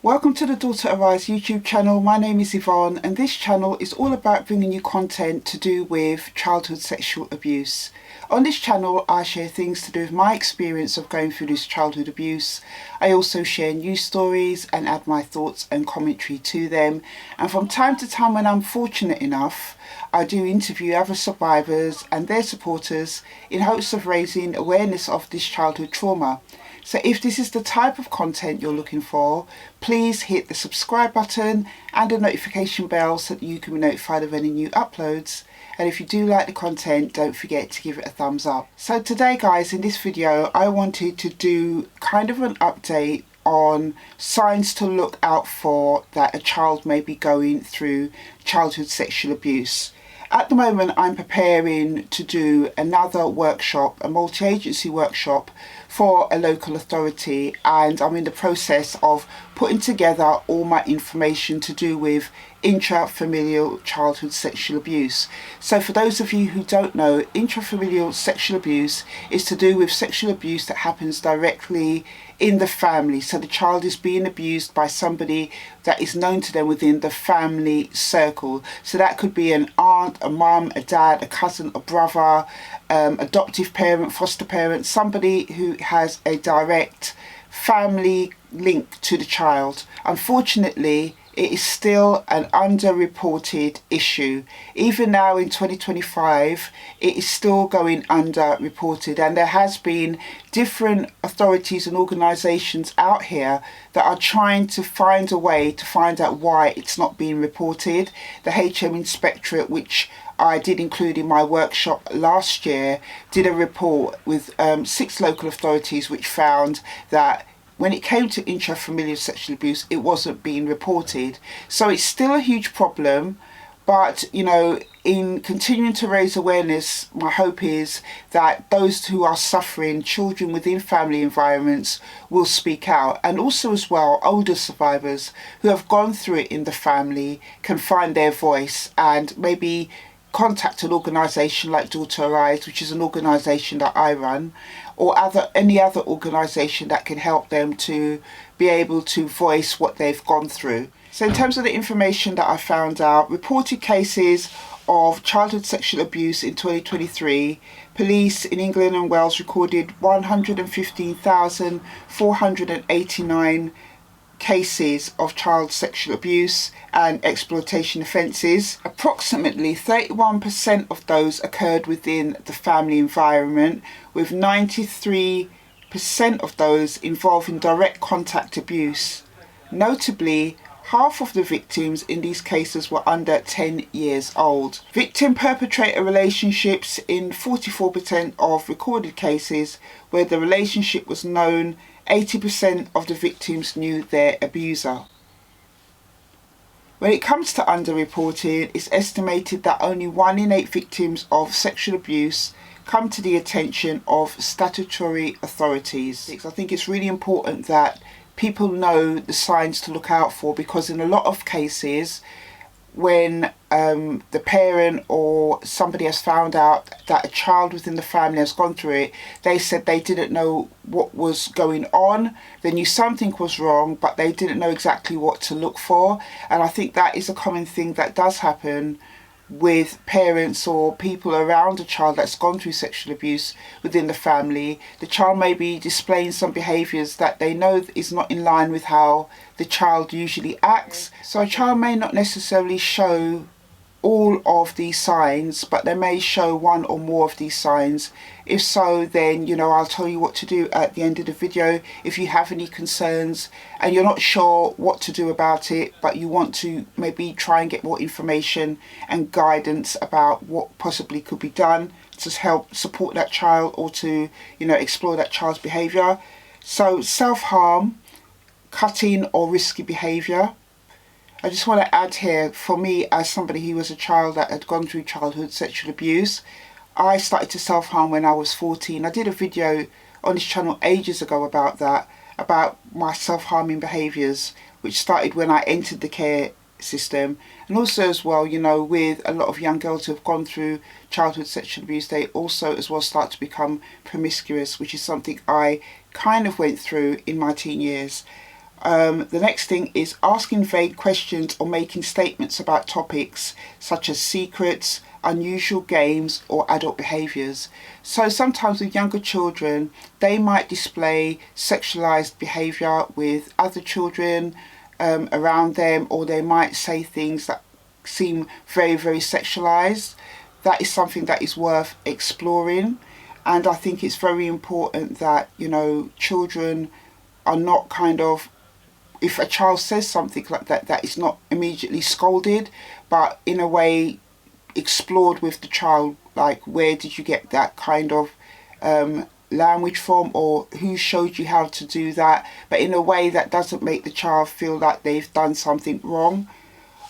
Welcome to the Daughter Arise YouTube channel. My name is Yvonne and this channel is all about bringing you content to do with childhood sexual abuse. On this channel I share things to do with my experience of going through this childhood abuse. I also share news stories and add my thoughts and commentary to them, and from time to time when I'm fortunate enough I do interview other survivors and their supporters in hopes of raising awareness of this childhood trauma. So if this is the type of content you're looking for, please hit the subscribe button and the notification bell so that you can be notified of any new uploads. And if you do like the content, don't forget to give it a thumbs up. So today guys, in this video, I wanted to do kind of an update on signs to look out for that a child may be going through childhood sexual abuse. At the moment, I'm preparing to do another workshop, a multi-agency workshop for a local authority, and I'm in the process of putting together all my information to do with intrafamilial childhood sexual abuse. So for those of you who don't know, intrafamilial sexual abuse is to do with sexual abuse that happens directly in the family. So the child is being abused by somebody that is known to them within the family circle. So that could be an aunt, a mum, a dad, a cousin, a brother, adoptive parent, foster parent, somebody who has a direct family link to the child. Unfortunately, it is still an underreported issue. Even now in 2025, it is still going underreported, and there has been different authorities and organisations out here that are trying to find a way to find out why it's not being reported. The HM Inspectorate, which I did include in my workshop last year, did a report with 6 local authorities which found that when it came to intrafamilial sexual abuse, it wasn't being reported. So it's still a huge problem, but you know, in continuing to raise awareness, my hope is that those who are suffering, children within family environments, will speak out. And also as well, older survivors who have gone through it in the family can find their voice and maybe contact an organisation like Daughter Arise, which is an organisation that I run, or any other organisation that can help them to be able to voice what they've gone through. So in terms of the information that I found out, reported cases of childhood sexual abuse in 2023, police in England and Wales recorded 115,489 cases of child sexual abuse and exploitation offences. Approximately 31% of those occurred within the family environment, with 93% of those involving direct contact abuse. Notably, half of the victims in these cases were under 10 years old. Victim-perpetrator relationships in 44% of recorded cases where the relationship was known, 80% of the victims knew their abuser. When it comes to underreporting, it's estimated that only 1 in 8 victims of sexual abuse come to the attention of statutory authorities. I think it's really important that people know the signs to look out for, because in a lot of cases when the parent or somebody has found out that a child within the family has gone through it, they said they didn't know what was going on. They knew something was wrong, but they didn't know exactly what to look for. And I think that is a common thing that does happen with parents or people around a child that's gone through sexual abuse within the family. The child may be displaying some behaviours that they know is not in line with how the child usually acts. So a child may not necessarily show all of these signs, but they may show 1 or more of these signs. If so, then I'll tell you what to do at the end of the video. If you have any concerns and you're not sure what to do about it, but you want to maybe try and get more information and guidance about what possibly could be done to help support that child or to explore that child's behaviour. So self-harm, cutting or risky behaviour. I just want to add here, for me as somebody who was a child that had gone through childhood sexual abuse, I started to self-harm when I was 14. I did a video on this channel ages ago about that, about my self-harming behaviours, which started when I entered the care system. And also as well, with a lot of young girls who have gone through childhood sexual abuse, they also as well start to become promiscuous, which is something I kind of went through in my teen years. The next thing is asking vague questions or making statements about topics such as secrets, unusual games, or adult behaviours. So sometimes with younger children, they might display sexualised behaviour with other children around them, or they might say things that seem very, very sexualised. That is something that is worth exploring. And I think it's very important that, children are not kind of, if a child says something like that, that is not immediately scolded, but in a way explored with the child, like where did you get that kind of language from, or who showed you how to do that, but in a way that doesn't make the child feel like they've done something wrong.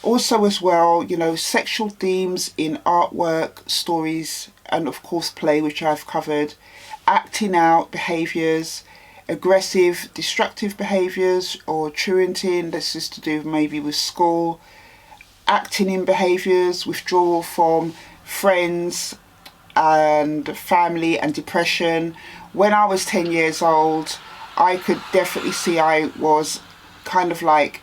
Also as well, sexual themes in artwork, stories, and of course play, which I've covered, acting out behaviours, aggressive, destructive behaviours, or truanting, this is to do maybe with school, acting in behaviours, withdrawal from friends and family, and depression. When I was 10 years old, I could definitely see I was kind of like,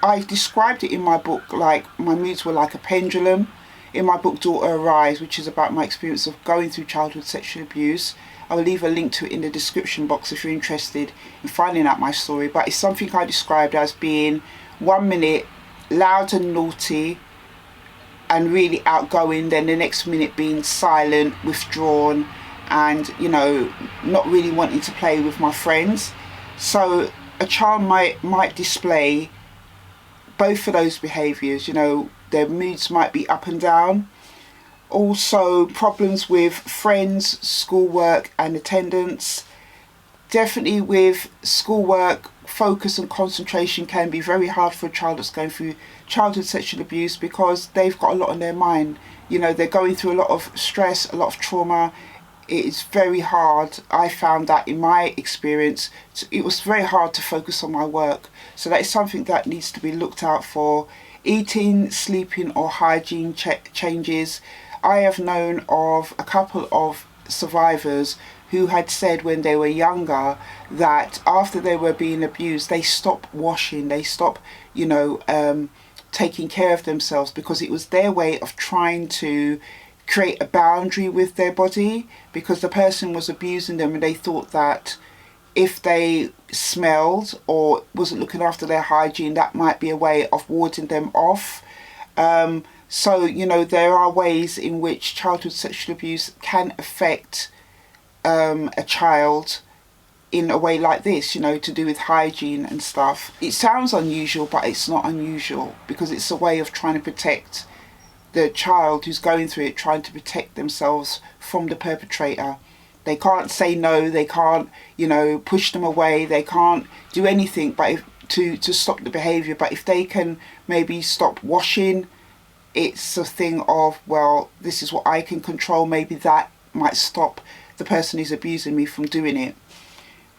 I described it in my book, like my moods were like a pendulum. In my book Daughter Arise, which is about my experience of going through childhood sexual abuse, I will leave a link to it in the description box if you're interested in finding out my story. But it's something I described as being 1 minute loud and naughty and really outgoing, then the next minute being silent, withdrawn, and not really wanting to play with my friends. So a child might display both of those behaviours. Their moods might be up and down. Also problems with friends, schoolwork and attendance. Definitely with schoolwork, focus and concentration can be very hard for a child that's going through childhood sexual abuse, because they've got a lot on their mind. They're going through a lot of stress, a lot of trauma. It is very hard. I found that in my experience, it was very hard to focus on my work. So that is something that needs to be looked out for. Eating, sleeping or hygiene changes. I have known of a couple of survivors who had said when they were younger that after they were being abused, they stopped washing, they stopped, taking care of themselves, because it was their way of trying to create a boundary with their body, because the person was abusing them and they thought that if they smelled or wasn't looking after their hygiene, that might be a way of warding them off. So, there are ways in which childhood sexual abuse can affect a child in a way like this, to do with hygiene and stuff. It sounds unusual, but it's not unusual, because it's a way of trying to protect the child who's going through it, trying to protect themselves from the perpetrator. They can't say no, they can't, push them away, they can't do anything but to stop the behaviour. But if they can maybe stop washing, it's a thing of, well, this is what I can control, maybe that might stop the person who's abusing me from doing it.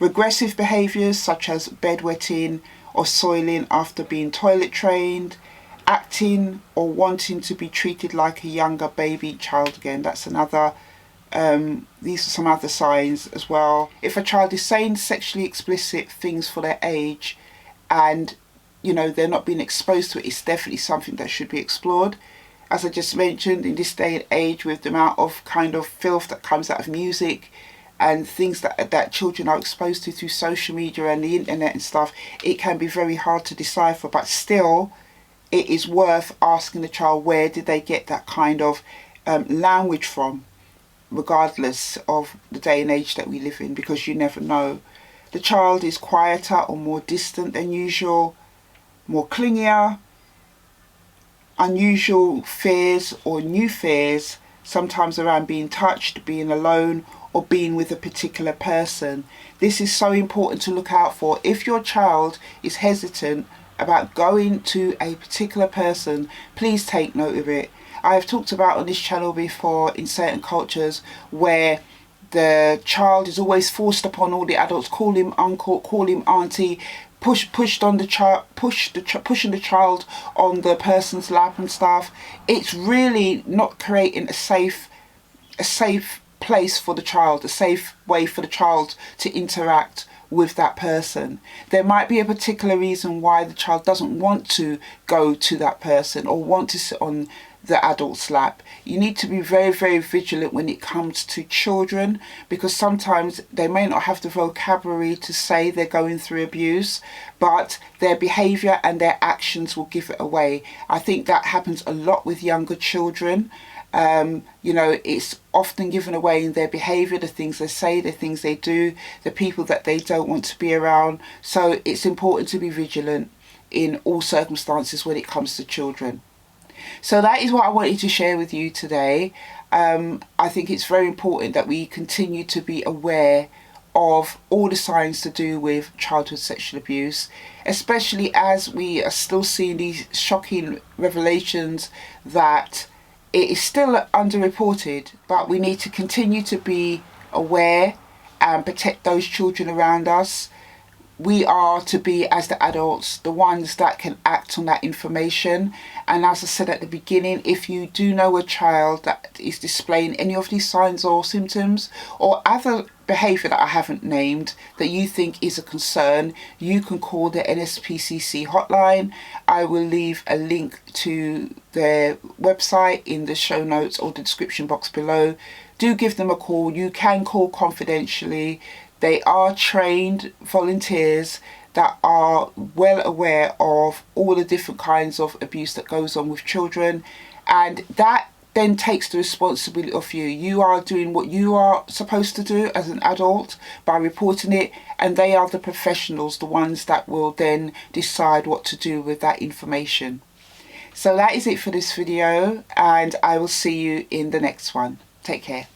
Regressive behaviours such as bedwetting or soiling after being toilet trained, acting or wanting to be treated like a younger baby child again, that's another. These are some other signs as well. If a child is saying sexually explicit things for their age and they're not being exposed to it, it's definitely something that should be explored. As I just mentioned, in this day and age, with the amount of kind of filth that comes out of music and things that children are exposed to through social media and the internet and stuff, it can be very hard to decipher. But still, it is worth asking the child, where did they get that kind of language from, regardless of the day and age that we live in, because you never know. The child is quieter or more distant than usual, more clingier, unusual fears or new fears, sometimes around being touched, being alone, or being with a particular person. This is so important to look out for. If your child is hesitant about going to a particular person, please take note of it. I have talked about on this channel before, in certain cultures where the child is always forced upon all the adults, call him uncle, call him auntie, pushing the child on the person's lap and stuff. It's really not creating a safe place for the child, a safe way for the child to interact with that person. There might be a particular reason why the child doesn't want to go to that person or want to sit on the adult's lap. You need to be very, very vigilant when it comes to children, because sometimes they may not have the vocabulary to say they're going through abuse, but their behaviour and their actions will give it away. I think that happens a lot with younger children. It's often given away in their behaviour, the things they say, the things they do, the people that they don't want to be around. So it's important to be vigilant in all circumstances when it comes to children. So that is what I wanted to share with you today. I think it's very important that we continue to be aware of all the signs to do with childhood sexual abuse, especially as we are still seeing these shocking revelations that it is still underreported, but we need to continue to be aware and protect those children around us. We are to be, as the adults, the ones that can act on that information. And as I said at the beginning, if you do know a child that is displaying any of these signs or symptoms or other behaviour that I haven't named that you think is a concern, you can call the NSPCC hotline. I will leave a link to their website in the show notes or the description box below. Do give them a call. You can call confidentially. They are trained volunteers that are well aware of all the different kinds of abuse that goes on with children, and that then takes the responsibility of you. You are doing what you are supposed to do as an adult by reporting it, and they are the professionals, the ones that will then decide what to do with that information. So that is it for this video, and I will see you in the next one. Take care.